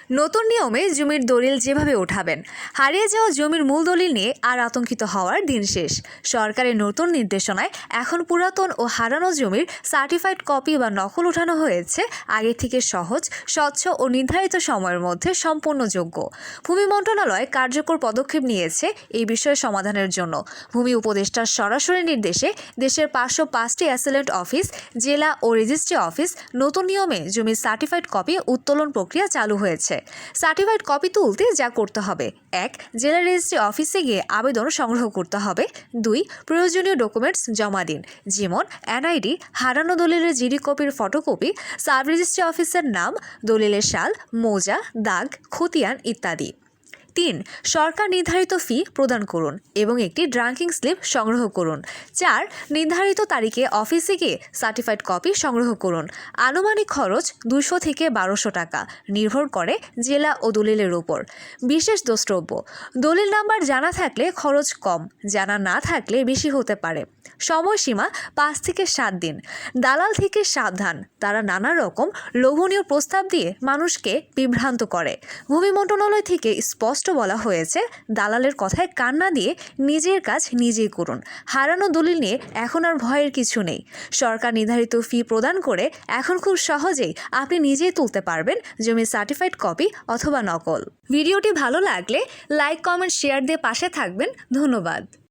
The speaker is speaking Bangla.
নতুন নিয়মে জমির দলিল যেভাবে উঠাবেন, হারিয়ে যাওয়া জমির মূল দলিল নিয়ে আর আতঙ্কিত হওয়ার দিন শেষ। সরকারের নতুন নির্দেশনায় এখন পুরাতন ও হারানো জমির সার্টিফাইড কপি বা নকল উঠানো হয়েছে আগে থেকে সহজ, স্বচ্ছ ও নির্ধারিত সময়ের মধ্যে সম্পূর্ণযোগ্য। ভূমি মন্ত্রণালয় কার্যকর পদক্ষেপ নিয়েছে এই বিষয়ে সমাধানের জন্য। ভূমি উপদেষ্টার সরাসরি নির্দেশে দেশের 505টি অ্যাসিলেন্ট অফিস, জেলা ও রেজিস্ট্রি অফিস নতুন নিয়মে জমির সার্টিফাইড কপি উত্তোলন প্রক্রিয়া চালু হয়েছে। সার্টিফাইড কপি তুলতে যা করতে হবে: 1. জেলা রেজিস্ট্রি অফিসে গিয়ে আবেদন সংগ্রহ করতে হবে। 2. প্রয়োজনীয় ডকুমেন্টস জমা দিন, যেমন এনআইডি, হারানো দলিলের জিডি কপির ফটোকপি, সাব রেজিস্ট্রি অফিসের নাম, দলিলের সাল, মৌজা, দাগ, খতিয়ান ইত্যাদি। 3. সরকার নির্ধারিত ফি প্রদান করুন এবং একটি ড্রাঙ্কিং স্লিপ সংগ্রহ করুন। 4. নির্ধারিত তারিখে অফিসে গিয়ে সার্টিফাইড কপি সংগ্রহ করুন। আনুমানিক খরচ 200 থেকে 1200 টাকা, নির্ভর করে জেলা ও দলিলের উপর। বিশেষ দ্রষ্টব্য: দলিল নাম্বার জানা থাকলে খরচ কম, জানা না থাকলে বেশি হতে পারে। সময়সীমা 5 থেকে 7 দিন। দালাল থেকে সাবধান, তারা নানা রকম লোভনীয় প্রস্তাব দিয়ে মানুষকে বিভ্রান্ত করে। ভূমি মন্ত্রণালয় থেকে স্পষ্ট বলা হয়েছে, দালালের কথায় কান না দিয়ে নিজের কাজ নিজেই করুন। হারানো দলিল নিয়ে এখন আর ভয়ের কিছু নেই। সরকার নির্ধারিত ফি প্রদান করে এখন খুব সহজেই আপনি নিজেই তুলতে পারবেন জমির সার্টিফাইড কপি অথবা নকল। ভিডিওটি ভালো লাগলে লাইক, কমেন্ট, শেয়ার দিয়ে পাশে থাকবেন। ধন্যবাদ।